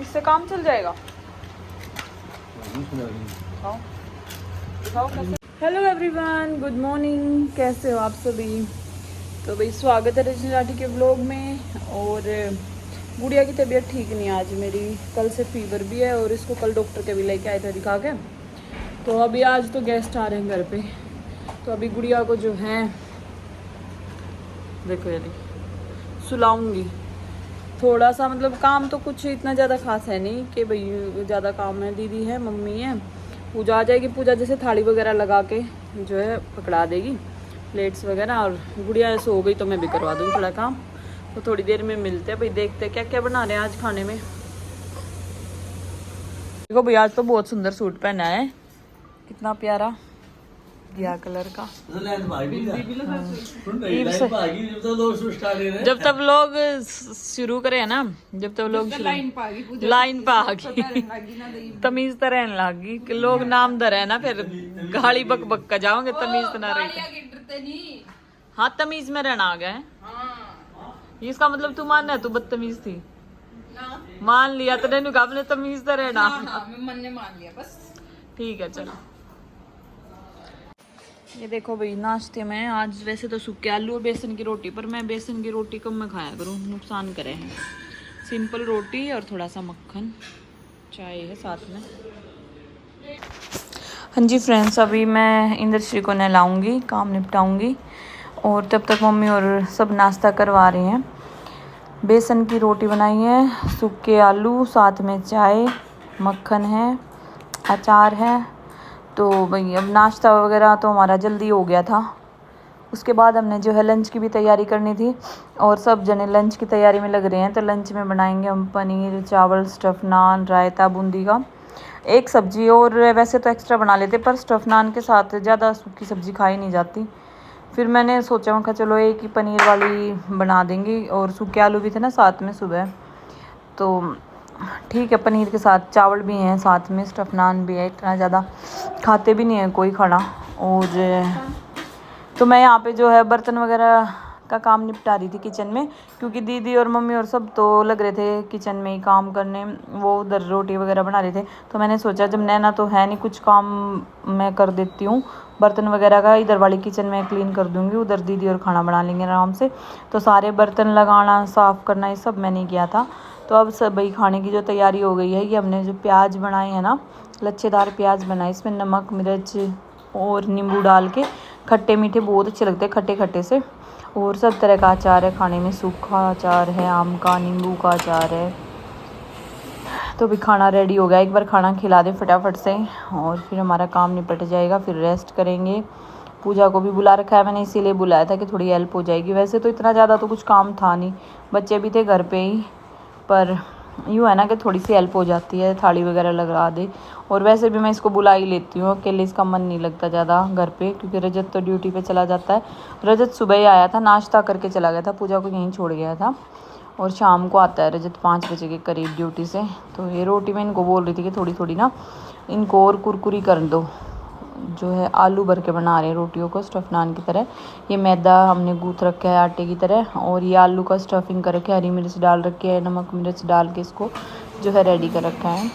इससे काम चल जाएगा। Hello everyone, good morning. कैसे हो आप सभी? तो भाई स्वागत है रजनी राठी के व्लॉग में। और गुड़िया की तबीयत ठीक नहीं है आज मेरी, कल से फीवर भी है और इसको कल डॉक्टर के भी लेके आए थे दिखा के। तो अभी आज तो गेस्ट आ रहे हैं घर पे, तो अभी गुड़िया को जो है देखो यदि सुलाऊंगी थोड़ा सा। मतलब काम तो कुछ इतना ज़्यादा खास है नहीं कि भाई ज़्यादा काम है। दीदी है, मम्मी है, पूजा आ जाएगी। पूजा जैसे थाली वगैरह लगा के जो है पकड़ा देगी प्लेट्स वगैरह, और गुड़िया सो गई तो मैं भी करवा दूँगी थोड़ा काम। तो थोड़ी देर में मिलते हैं भाई, देखते हैं क्या क्या बना रहे हैं आज खाने में। देखो भाई आज तो बहुत सुंदर सूट पहना है, कितना प्यारा घिया कलर का। जब तब लोग शुरू करे है ना, जब तब लोग लाइन पे आ गई तमीज तो रहने लगी कि लोग नाम दर है ना, फिर गाड़ी बक बक का जाओगे तमीज तो ना रही। हाँ तमीज में रहना आ गए। इसका मतलब तू मान है तू बदतमीज थी मान लिया तो नहीं, आपने तमीज तो रहना। मन ने मान लिया बस, ठीक है चलो। ये देखो भाई नाश्ते में आज वैसे तो सूखे आलू और बेसन की रोटी, पर मैं बेसन की रोटी कम मैं खाया करूँ, नुकसान करे हैं। सिंपल रोटी और थोड़ा सा मक्खन, चाय है साथ में। हाँ जी फ्रेंड्स, अभी मैं इंद्रश्री को नहलाऊंगी, काम निपटाऊंगी, और तब तक मम्मी और सब नाश्ता करवा रही हैं। बेसन की रोटी बनाई है, सूखे आलू, साथ में चाय, मक्खन है, अचार है। तो भाई अब नाश्ता वगैरह तो हमारा जल्दी हो गया था। उसके बाद हमने जो है लंच की भी तैयारी करनी थी, और सब जने लंच की तैयारी में लग रहे हैं। तो लंच में बनाएंगे हम पनीर, चावल, स्टफ़ नान, रायता बूंदी का, एक सब्जी। और वैसे तो एक्स्ट्रा बना लेते, पर स्टफ़ नान के साथ ज़्यादा सूखी सब्जी खाई नहीं जाती। फिर मैंने सोचा मैं चलो एक ही पनीर वाली बना देंगी, और सूखे आलू भी थे ना साथ में सुबह, तो ठीक है। पनीर के साथ चावल भी हैं, साथ में स्टफ़ नान भी है। इतना ज़्यादा खाते भी नहीं है कोई खाना। और तो मैं यहाँ पे जो है बर्तन वगैरह का काम निपटा रही थी किचन में, क्योंकि दीदी और मम्मी और सब तो लग रहे थे किचन में ही काम करने, वो उधर रोटी वगैरह बना रहे थे। तो मैंने सोचा जब नैना तो है नहीं, कुछ काम मैं कर देती हूँ बर्तन वगैरह का। इधर वाली किचन में क्लीन कर दूँगी, उधर दीदी और खाना बना लेंगे आराम से। तो सारे बर्तन लगाना, साफ़ करना, ये सब मैंने किया था। तो अब सब भाई खाने की जो तैयारी हो गई है। ये हमने जो प्याज बनाए हैं ना, लच्छेदार प्याज बनाए, इसमें नमक मिर्च और नींबू डाल के, खट्टे मीठे बहुत अच्छे लगते हैं, खट्टे खट्टे से। और सब तरह का अचार है खाने में, सूखा अचार है, आम का, नींबू का अचार है। तो भी खाना रेडी हो गया, एक बार खाना खिला दे फटाफट से और फिर हमारा काम निपट जाएगा, फिर रेस्ट करेंगे। पूजा को भी बुला रखा है मैंने, इसीलिए बुलाया था कि थोड़ी हेल्प हो जाएगी। वैसे तो इतना ज़्यादा तो कुछ काम था नहीं, बच्चे भी थे घर पे ही, पर यूँ है ना कि थोड़ी सी हेल्प हो जाती है, थाली वगैरह लगा दे। और वैसे भी मैं इसको बुला ही लेती हूँ, अकेले इसका मन नहीं लगता ज़्यादा घर पे, क्योंकि रजत तो ड्यूटी पे चला जाता है। रजत सुबह ही आया था, नाश्ता करके चला गया था, पूजा को यहीं छोड़ गया था। और शाम को आता है रजत 5 बजे के करीब ड्यूटी से। तो ये रोटी मैं इनको बोल रही थी कि थोड़ी थोड़ी ना इनको और कुरकुरी कर दो। जो है आलू भर के बना रहे हैं रोटियों को, स्टफ़ नान की तरह। ये मैदा हमने गूँथ रखा है आटे की तरह, और ये आलू का स्टफिंग कर रखा है, हरी मिर्च डाल रखी है, नमक मिर्च डाल के इसको जो है रेडी कर रखा है।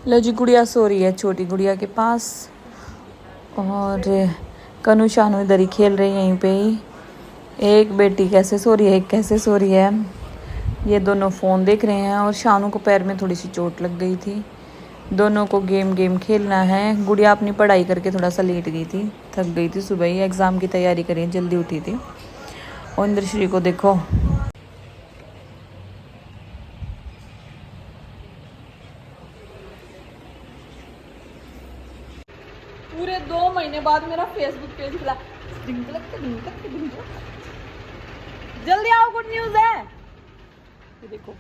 लो जी, गुड़िया सो रही है छोटी गुड़िया के पास, और कनु शानू इधर ही खेल रही है यहीं पे ही। एक बेटी कैसे सो रही है, एक कैसे सो रही है। ये दोनों फ़ोन देख रहे हैं, और शानू को पैर में थोड़ी सी चोट लग गई थी। दोनों को गेम खेलना है। गुड़िया अपनी पढ़ाई करके थोड़ा सा लेट गई थी, थक गई थी, सुबह ही एग्ज़ाम की तैयारी करी, जल्दी उठी थी। और इंद्रश्री को देखो, पूरे 2 महीने बाद मेरा फेसबुक पेज खुला। जल्दी आओ, गुड न्यूज़ है। ये देखो,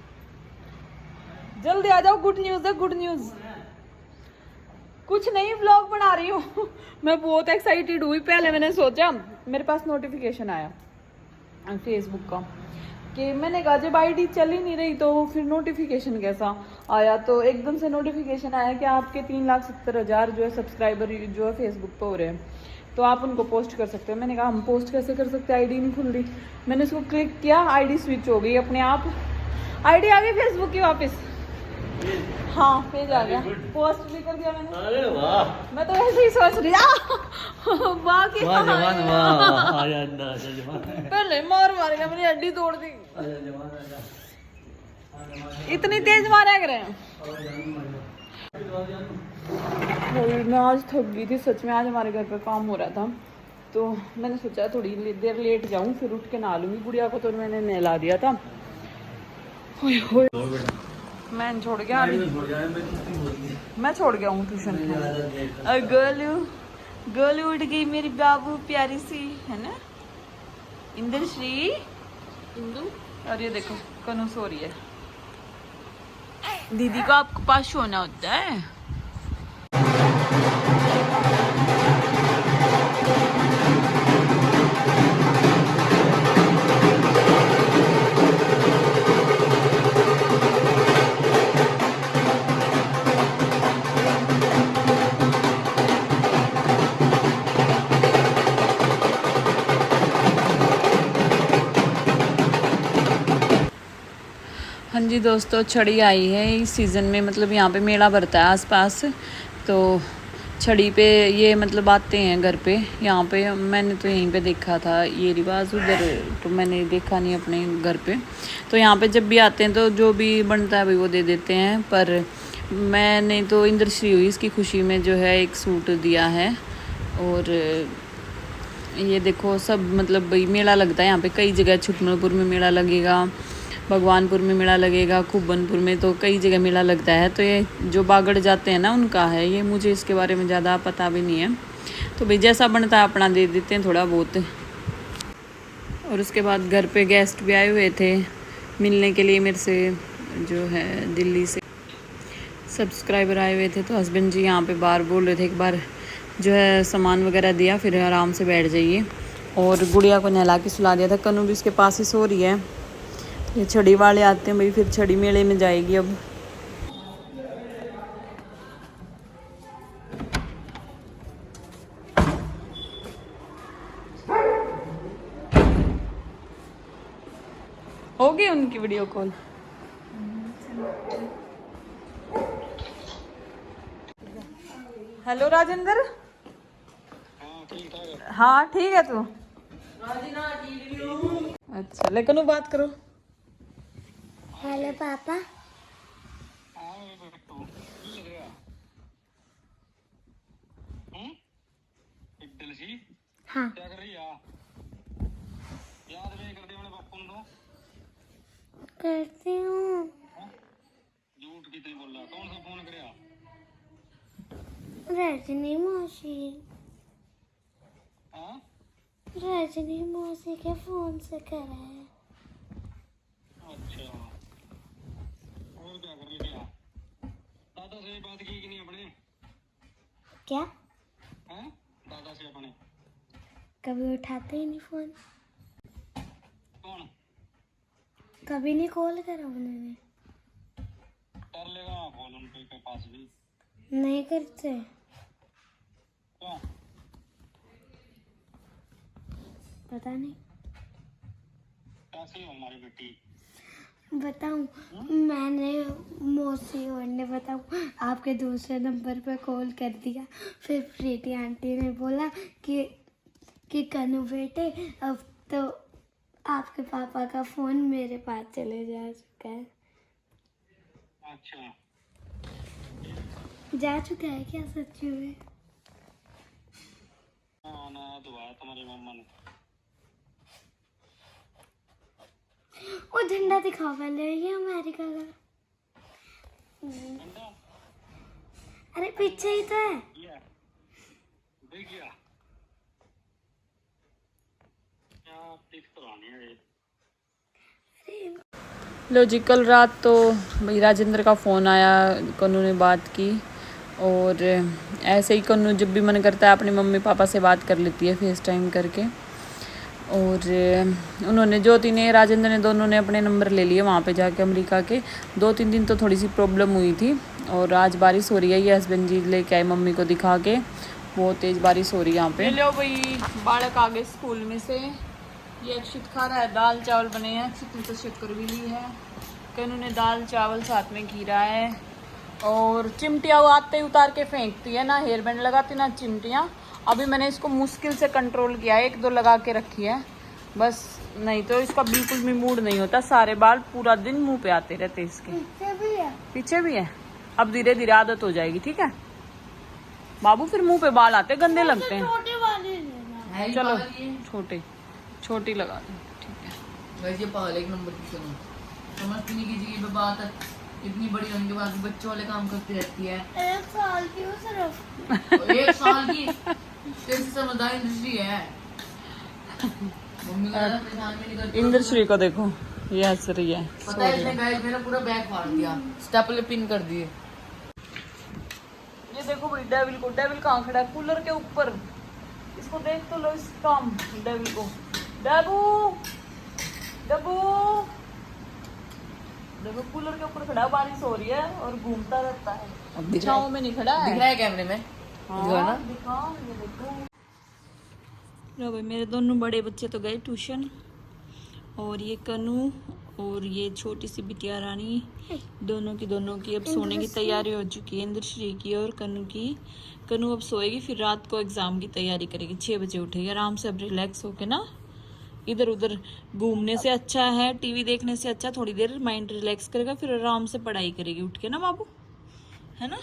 जल्दी आ जाओ, गुड न्यूज़ है, गुड न्यूज़। कुछ नहीं, व्लॉग बना रही हूँ। मैं बहुत एक्साइटेड हुई। पहले मैंने सोचा, मेरे पास नोटिफिकेशन आया फेसबुक का कि मैंने कहा जब आईडी चल ही नहीं रही तो फिर नोटिफिकेशन कैसा आया, तो एकदम से नोटिफिकेशन आया कि आपके 3,70,000 जो है सब्सक्राइबर जो है फेसबुक पे हो रहे हैं, तो आप उनको पोस्ट कर सकते हो। मैंने कहा हम पोस्ट कैसे कर सकते हैं, आईडी नहीं खुल रही। मैंने उसको क्लिक किया, आईडी स्विच हो गई अपने आप, आईडी आ गई फेसबुक की वापस। हाँ पेज आ गया, पोस्ट भी कर दिया मैंने। अरे वाह, मैं तो ऐसे ही सोच रही पहले मार गया, मेरी हड्डी तोड़ दी, इतनी तेज मारा करे। मैं आज थक गई थी सच में, आज हमारे घर पर काम हो रहा था तो मैंने सोचा थोड़ी देर लेट जाऊं, फिर उठ के नहा लूंगी। गुड़िया को तो मैंने नहला दिया था। मैं छोड़ गया, मैं छोड़ गया हूँ ट्यूशन। गोलू उठ गई मेरी बाबू प्यारी सी, है ना इंद्रश्री इंदु। और ये देखो कनु सो रही है। दीदी को आपके पास सोना होता है। हाँ जी दोस्तों, छड़ी आई है इस सीज़न में, मतलब यहाँ पे मेला भरता है आसपास, तो छड़ी पे ये मतलब आते हैं घर पे। यहाँ पे मैंने तो यहीं पे देखा था ये रिवाज, उधर तो मैंने देखा नहीं अपने घर पे। तो यहाँ पे जब भी आते हैं तो जो भी बनता है भाई वो दे देते हैं। पर मैंने तो इंद्रश्री हुई इसकी खुशी में जो है एक सूट दिया है। और ये देखो सब मतलब भाई मेला लगता है यहाँ पे कई जगह, छुटमलपुर में मेला लगेगा, भगवानपुर में मेला लगेगा, खुब्बनपुर में, तो कई जगह मेला लगता है। तो ये जो बागड़ जाते हैं ना उनका है ये, मुझे इसके बारे में ज़्यादा पता भी नहीं है। तो भाई जैसा बनता है अपना दे देते हैं थोड़ा बहुत। और उसके बाद घर पे गेस्ट भी आए हुए थे मिलने के लिए मेरे से, जो है दिल्ली से सब्सक्राइबर आए हुए थे। तो हस्बैंड जी यहाँ पे बाहर बोल रहे थे एक बार जो है सामान वगैरह दिया फिर आराम से बैठ जाइए। और गुड़िया को नहला के सुला दिया था, कनु भी उसके पास ही सो रही है। ये छड़ी वाले आते हैं भाई, फिर छड़ी मेले में जाएगी अब। होगी उनकी वीडियो कॉल। हेलो राजेंद्र। हाँ ठीक है तू। अच्छा लेकिन बात करो। हेलो पापा। हाँ क्या कर रही है? याद नहीं करती अपने पापा को? करती हूँ। झूठ कितनी बोल रहा? कौन सा फोन करे? रजनी मौसी। हाँ रजनी मौसी के फोन से करा है। अच्छा, और क्या कर रही थी? दादा से बात की कि नहीं अपने? क्या? हैं? दादा से अपने कभी उठाते ही नहीं फोन, कौन? कभी नहीं कॉल करा उन्होंने। कर लेगा फोन उनके पास भी। नहीं करते। क्यों? पता नहीं। कैसी हो हमारी बेटी? बताऊं, मैंने मौसी और ने बताऊं आपके दूसरे नंबर पर कॉल कर दिया। फिर प्रीति आंटी ने बोला कि कनु बेटे अब तो आपके पापा का फोन मेरे पास चले जा चुका है। अच्छा, जा चुका है क्या सच्ची में? हाँ ना दुआ तुम्हारी मम्मा ने। वो झंडा दिखाओ पहले, ये अमेरिका का। झंडा? अरे पीछे ही तो है। ये देख गया क्या टिक पुरानी है ये। लो जी, कल रात तो भाई राजेंद्र का फ़ोन आया, कन्नू ने बात की। और ऐसे ही कन्नू जब भी मन करता है अपने मम्मी पापा से बात कर लेती है फेस टाइम करके। और उन्होंने ज्योति ने राजेंद्र ने दोनों ने अपने नंबर ले लिए वहाँ पे जाके अमेरिका के। 2-3 दिन तो थोड़ी सी प्रॉब्लम हुई थी और आज बारिश हो रही है। ये हस्बैंड जी लेके आए मम्मी को दिखा के, बहुत तेज़ बारिश हो रही है यहाँ पे। लो भाई बालक आ गए स्कूल में से। ये अक्षित खा रहा है, दाल चावल बने हैं, अक्षित ने तो शक्कर भी ली है, कनू ने दाल चावल साथ में खीरा है। और चिमटियाँ वो आते ही उतार के फेंकती है, ना हेयर बैंड लगाती ना चिमटियाँ। अभी मैंने इसको मुश्किल से कंट्रोल किया है, 1-2 लगा के रखी है बस, नहीं तो इसका बिल्कुल भी मूड नहीं होता। सारे बाल पूरा दिन मुंह पे आते रहते इसके। पीछे भी है। अब धीरे धीरे आदत हो जाएगी, ठीक है बाबू, फिर मुंह पे बाल आते गंदे लगते हैं। चलो छोटी लगा दो, ठीक है। वैसे पागल एक नंबर की सुनो, समझती नहीं किसी की बात, इतनी बड़ी होने के बाद भी बच्चों वाले काम करती रहती है। 1 साल की हो सिर्फ। 1 साल की तेरी समझदारी इंद्रश्री है। मम्मी को ज्यादा परेशान भी नहीं करती। इंद्रश्री को देखो, ये हंस रही है। पता है इसने गाइस मेरा पूरा बैग फाड़ दिया, स्टेपलर पिन कर दिए। ये देखो भाई डेविल को, डेविल कहाँ खड़ा है? कूलर के ऊपर। इसको देख तो लो, इस काम डेविल को। डेबू डेबू देखो कूलर के ऊपर खड़ा है, बारिश हो रही है और घूमता रहता है। अब दिख छाँव में नहीं खड़ा है, दिख रहा है कैमरे में। हाँ, दिखा, ये देखो। लो भाई मेरे दोनों बड़े बच्चे तो गए ट्यूशन, और ये कनू और ये छोटी सी बिटिया रानी, दोनों की अब सोने की तैयारी हो चुकी है। इंद्रश्री की और कनू की। कनू अब सोएगी, फिर रात को एग्जाम की तैयारी करेगी। 6 बजे उठेगी आराम से। अब रिलैक्स होके ना, इधर उधर घूमने से अच्छा है, टीवी देखने से अच्छा थोड़ी देर माइंड रिलैक्स करेगा, फिर आराम से पढ़ाई करेगी उठ के ना बाबू, है ना।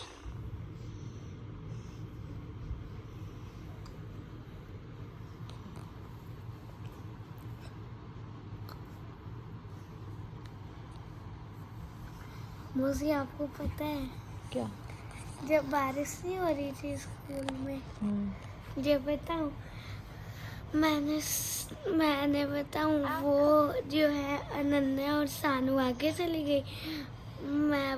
मुझे आपको पता है क्या? जब बारिश नहीं हो रही थी स्कूल में, जब बताऊं मैंने बताऊं वो जो है अनन्या और सानू आगे चली गई, मैं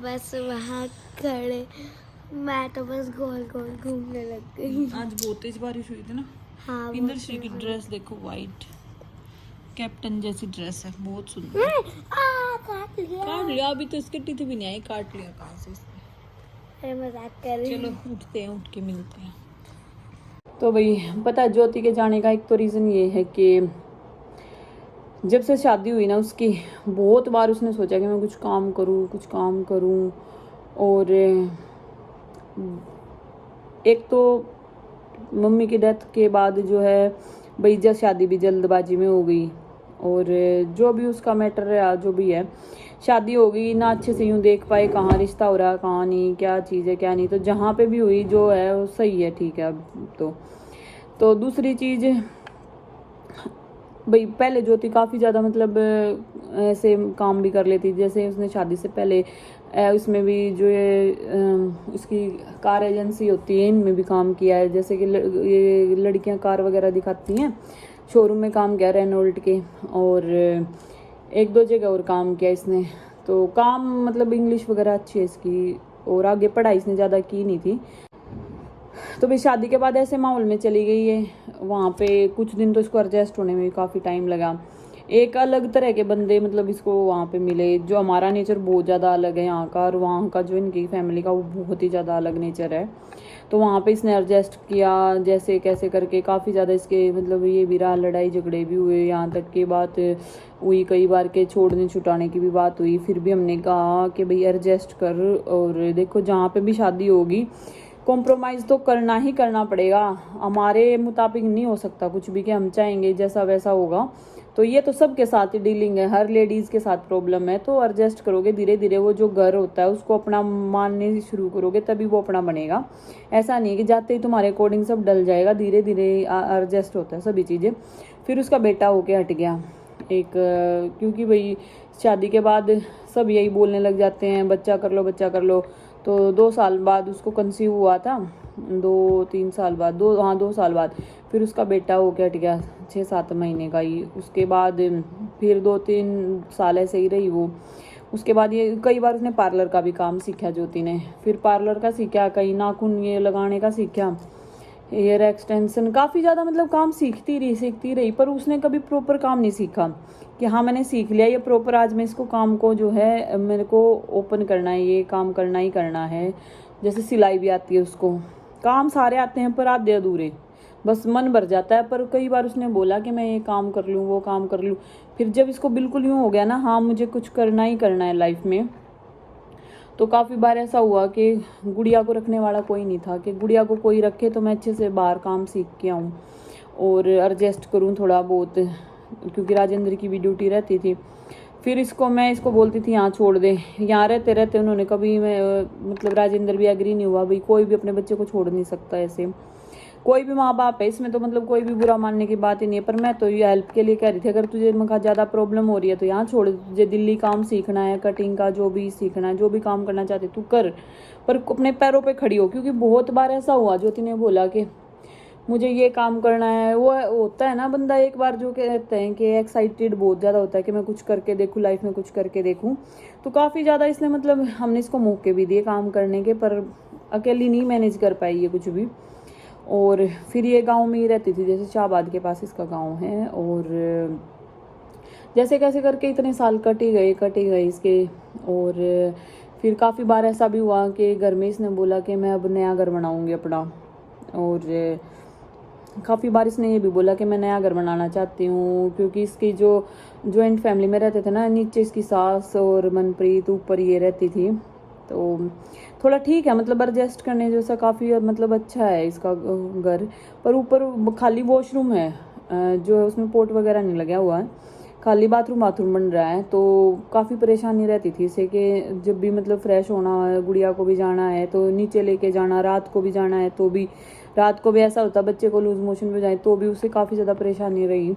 बस वहाँ खड़े, मैं तो बस गोल गोल घूमने लग गई। आज बहुत तेज बारिश हुई थी ना। हाँ इंद्रश्री की ड्रेस देखो, वाइट कैप्टन जैसी ड्रेस है, बहुत सुंदर। काट लिया अभी तो इसके टीथ भी नहीं आई, काट लिया कहाँ से इसने। अरे मजाक कर रही चलो उठते हैं, उठ के मिलते हैं। तो भाई पता है ज्योति के जाने का एक तो रीज़न ये है कि जब से शादी हुई ना उसकी, बहुत बार उसने सोचा कि मैं कुछ काम करूं। और एक तो मम्मी की डेथ के बाद जो है भाई, जब शादी भी जल्दबाजी में हो गई, और जो भी उसका मैटर रहा, जो भी है, शादी हो गई ना, अच्छे से यूँ देख पाए कहाँ रिश्ता हो रहा है कहाँ नहीं, क्या चीज़ है क्या नहीं। तो जहाँ पे भी हुई जो है वो सही है, ठीक है। अब तो दूसरी चीज़ भाई, पहले ज्योति काफ़ी ज़्यादा मतलब ऐसे काम भी कर लेती, जैसे उसने शादी से पहले उसमें भी जो ये उसकी कार एजेंसी होती है, इनमें भी काम किया है। जैसे कि ये लड़कियां कार वगैरह दिखाती हैं, शोरूम में काम किया रेनॉल्ट के, और 1-2 जगह और काम किया इसने। तो काम मतलब इंग्लिश वगैरह अच्छी है इसकी, और आगे पढ़ाई इसने ज़्यादा की नहीं थी। तो भाई शादी के बाद ऐसे माहौल में चली गई है, वहाँ पे कुछ दिन तो इसको एडजस्ट होने में भी काफ़ी टाइम लगा। एक अलग तरह के बंदे मतलब इसको वहाँ पे मिले, जो हमारा नेचर बहुत ज़्यादा अलग है यहाँ का, और वहाँ का जो इनकी फैमिली का वो बहुत ही ज़्यादा अलग नेचर है। तो वहाँ पे इसने एडजस्ट किया जैसे कैसे करके, काफ़ी ज़्यादा इसके मतलब ये भी रहा, लड़ाई झगड़े भी हुए, यहाँ तक की बात हुई कई बार के छोड़ने छुटाने की भी बात हुई। फिर भी हमने कहा कि भाई एडजस्ट कर, और देखो जहाँ पे भी शादी होगी कॉम्प्रोमाइज़ तो करना ही करना पड़ेगा। हमारे मुताबिक नहीं हो सकता कुछ भी कि हम चाहेंगे जैसा वैसा होगा। तो ये तो सबके साथ ही डीलिंग है, हर लेडीज़ के साथ प्रॉब्लम है। तो एडजस्ट करोगे धीरे धीरे, वो जो घर होता है उसको अपना मानने शुरू करोगे तभी वो अपना बनेगा। ऐसा नहीं है कि जाते ही तुम्हारे अकॉर्डिंग सब डल जाएगा, धीरे धीरे एडजस्ट होता है सभी चीज़ें। फिर उसका बेटा होके हट गया एक, क्योंकि भाई शादी के बाद सब यही बोलने लग जाते हैं बच्चा कर लो बच्चा कर लो। तो 2 साल बाद उसको कंसीव हुआ था, 2-3 साल बाद, 2 साल बाद फिर उसका बेटा होके हट गया 6-7 महीने का ही। उसके बाद फिर 2-3 साल ऐसे ही रही वो। उसके बाद ये कई बार उसने पार्लर का भी काम सीखा ज्योति ने, फिर पार्लर का सीखा, कहीं नाखून ये लगाने का सीखा, हेयर एक्सटेंशन, काफ़ी ज़्यादा मतलब काम सीखती रही, पर उसने कभी प्रॉपर काम नहीं सीखा कि हाँ मैंने सीख लिया ये प्रॉपर, आज मैं इसको काम को जो है मेरे को ओपन करना है, ये काम करना ही करना है। जैसे सिलाई भी आती है उसको, काम सारे आते हैं पर आधे अधूरे, बस मन भर जाता है। पर कई बार उसने बोला कि मैं ये काम कर लूँ, वो काम कर लूँ, फिर जब इसको बिल्कुल यूँ हो गया ना हाँ मुझे कुछ करना ही करना है लाइफ में, तो काफ़ी बार ऐसा हुआ कि गुड़िया को रखने वाला कोई नहीं था, कि गुड़िया को कोई रखे तो मैं अच्छे से बाहर काम सीख के आऊँ और एडजस्ट करूँ थोड़ा बहुत, क्योंकि राजेंद्र की भी ड्यूटी रहती थी। फिर मैं इसको बोलती थी यहाँ छोड़ दे, यहाँ रहते रहते उन्होंने कभी मतलब राजेंद्र भी एग्री नहीं हुआ, भाई कोई भी अपने बच्चे को छोड़ नहीं सकता ऐसे, कोई भी माँ बाप है इसमें तो मतलब कोई भी बुरा मानने की बात ही नहीं है। पर मैं तो ये हेल्प के लिए कह रही थी, अगर तुझे मखा ज़्यादा प्रॉब्लम हो रही है तो यहाँ छोड़, तुझे दिल्ली काम सीखना है, कटिंग का जो भी सीखना है, जो भी काम करना चाहते तू कर, पर अपने पैरों पे खड़ी हो। क्योंकि बहुत बार ऐसा हुआ, ज्योति ने बोला कि मुझे ये काम करना है, वो होता है ना बंदा एक बार जो कहते हैं कि एक्साइटेड बहुत ज़्यादा होता है कि मैं कुछ करके देखूँ लाइफ में, कुछ करके देखूँ। तो काफ़ी ज़्यादा इसने मतलब हमने इसको मौके भी दिए काम करने के, पर अकेली नहीं मैनेज कर पाई ये कुछ भी। और फिर ये गांव में ही रहती थी, जैसे शाहबाद के पास इसका गांव है, और जैसे कैसे करके इतने साल कट ही गए इसके। और फिर काफ़ी बार ऐसा भी हुआ कि घर में इसने बोला कि मैं अब नया घर बनाऊंगी अपना, और काफ़ी बार इसने ये भी बोला कि मैं नया घर बनाना चाहती हूँ, क्योंकि इसकी जो जॉइंट फैमिली में रहते थे ना, नीचे इसकी सास और मनप्रीत, ऊपर ये रहती थी, तो थोड़ा ठीक है मतलब एडजस्ट करने जैसा, काफ़ी मतलब अच्छा है इसका घर। पर ऊपर खाली वॉशरूम है, जो है उसमें पोर्ट वगैरह नहीं लगा हुआ है, खाली बाथरूम बन रहा है। तो काफ़ी परेशानी रहती थी इसे कि जब भी मतलब फ्रेश होना है, गुड़िया को भी जाना है तो नीचे लेके जाना, रात को भी जाना है तो भी, रात को भी ऐसा होता बच्चे को लूज मोशन में जाए तो भी उसे काफ़ी ज़्यादा परेशानी रही।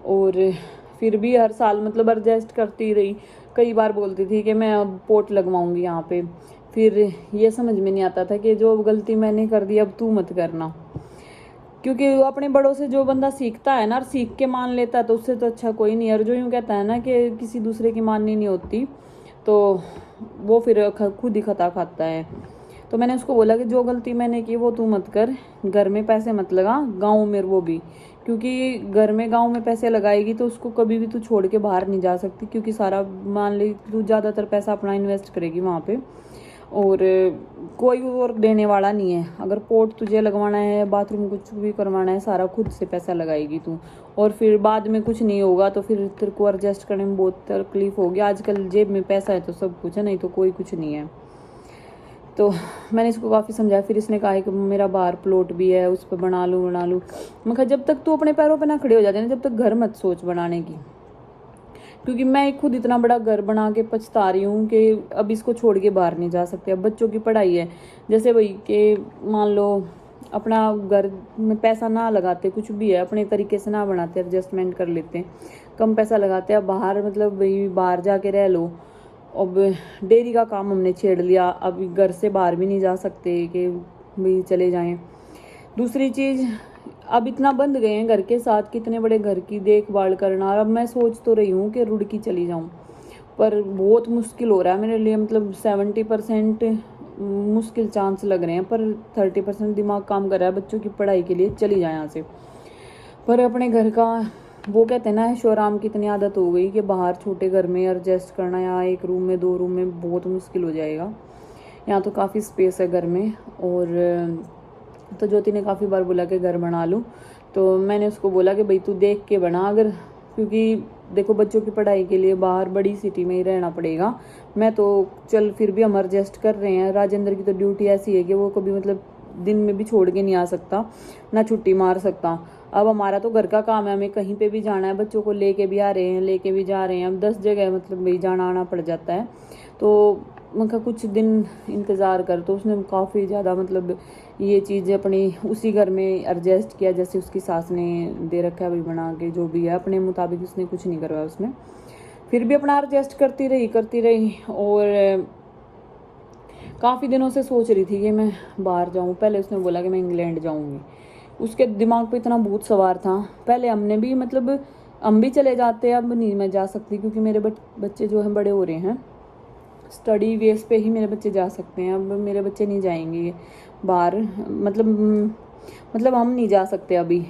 और फिर भी हर साल मतलब एडजस्ट करती रही। कई बार बोलती थी कि मैं अब पोर्ट लगवाऊंगी यहाँ पे, फिर ये समझ में नहीं आता था कि जो गलती मैंने कर दी अब तू मत करना, क्योंकि अपने बड़ों से जो बंदा सीखता है ना और सीख के मान लेता है तो उससे तो अच्छा कोई नहीं है। और जो यूँ कहता है ना कि किसी दूसरे की माननी नहीं होती, तो वो फिर खुद ही खता खाता है। तो मैंने उसको बोला कि जो गलती मैंने की वो तू मत कर, घर में पैसे मत लगा, गाँव में वो भी, क्योंकि घर में गाँव में पैसे लगाएगी तो उसको कभी भी तू छोड़ के बाहर नहीं जा सकती, क्योंकि सारा मान ली तू ज़्यादातर पैसा अपना इन्वेस्ट करेगी वहाँ पे, और कोई और देने वाला नहीं है। अगर पोर्ट तुझे लगवाना है, बाथरूम कुछ भी करवाना है, सारा खुद से पैसा लगाएगी तू, और फिर बाद में कुछ नहीं होगा तो फिर तेरे को एडजस्ट करने में बहुत तकलीफ होगी। आजकल जेब में पैसा है तो सब कुछ है, नहीं तो कोई कुछ नहीं है। तो मैंने इसको काफ़ी समझाया। फिर इसने कहा कि मेरा बाहर प्लॉट भी है, उस पर बना लूँ। मैं कहा जब तक तू अपने पैरों पे ना खड़े हो जाते ना, जब तक घर मत सोच बनाने की, क्योंकि मैं खुद इतना बड़ा घर बना के पछता रही हूँ कि अब इसको छोड़ के बाहर नहीं जा सकते। अब बच्चों की पढ़ाई है, जैसे वही कि मान लो अपना घर में पैसा ना लगाते, कुछ भी है अपने तरीके से ना बनाते, एडजस्टमेंट कर लेते, कम पैसा लगाते। अब बाहर मतलब वही बाहर जाके रह लो। अब डेयरी का काम हमने छेड़ लिया, अब घर से बाहर भी नहीं जा सकते कि भाई चले जाएं। दूसरी चीज़, अब इतना बंध गए हैं घर के साथ, कितने बड़े घर की देखभाल करना। और अब मैं सोच तो रही हूँ कि रुड़की चली जाऊँ, पर बहुत मुश्किल हो रहा है मेरे लिए। मतलब 70% मुश्किल चांस लग रहे हैं, पर 30% दिमाग काम कर रहा है बच्चों की पढ़ाई के लिए चली जाए यहाँ से। पर अपने घर का वो कहते हैं ना, ऐशोआराम की इतनी आदत हो गई कि बाहर छोटे घर में एडजस्ट करना, यहाँ एक रूम में 2 रूम में बहुत मुश्किल हो जाएगा। यहाँ तो काफ़ी स्पेस है घर में। और तो ज्योति ने काफ़ी बार बोला कि घर बना लूँ, तो मैंने उसको बोला कि भाई तू देख के बना, अगर, क्योंकि देखो बच्चों की पढ़ाई के लिए बाहर बड़ी सिटी में ही रहना पड़ेगा। मैं तो चल फिर भी हम एडजस्ट कर रहे हैं। राजेंद्र की तो ड्यूटी ऐसी है कि वो कभी मतलब दिन में भी छोड़ के नहीं आ सकता, ना छुट्टी मार सकता। अब हमारा तो घर का काम है, हमें कहीं पे भी जाना है, बच्चों को लेके भी आ रहे हैं, लेके भी जा रहे हैं, अब 10 जगह मतलब भाई जाना आना पड़ जाता है। तो मैं कुछ दिन इंतज़ार कर, तो उसने काफ़ी ज़्यादा मतलब ये चीज़ अपनी उसी घर में एडजस्ट किया, जैसे उसकी सास ने दे रखा है भाई बना के, जो भी है अपने मुताबिक उसने कुछ नहीं करवाया उसमें। फिर भी अपना एडजस्ट करती रही। और काफ़ी दिनों से सोच रही थी कि मैं बाहर जाऊँ। पहले उसने बोला कि मैं इंग्लैंड जाऊँगी, उसके दिमाग पे इतना भूत सवार था। पहले हमने भी मतलब हम भी चले जाते, अब नहीं मैं जा सकती, क्योंकि मेरे बच्चे जो हैं बड़े हो रहे हैं, स्टडी बेस पे ही मेरे बच्चे जा सकते हैं। अब मेरे बच्चे नहीं जाएंगे बाहर, मतलब मतलब हम नहीं जा सकते अभी,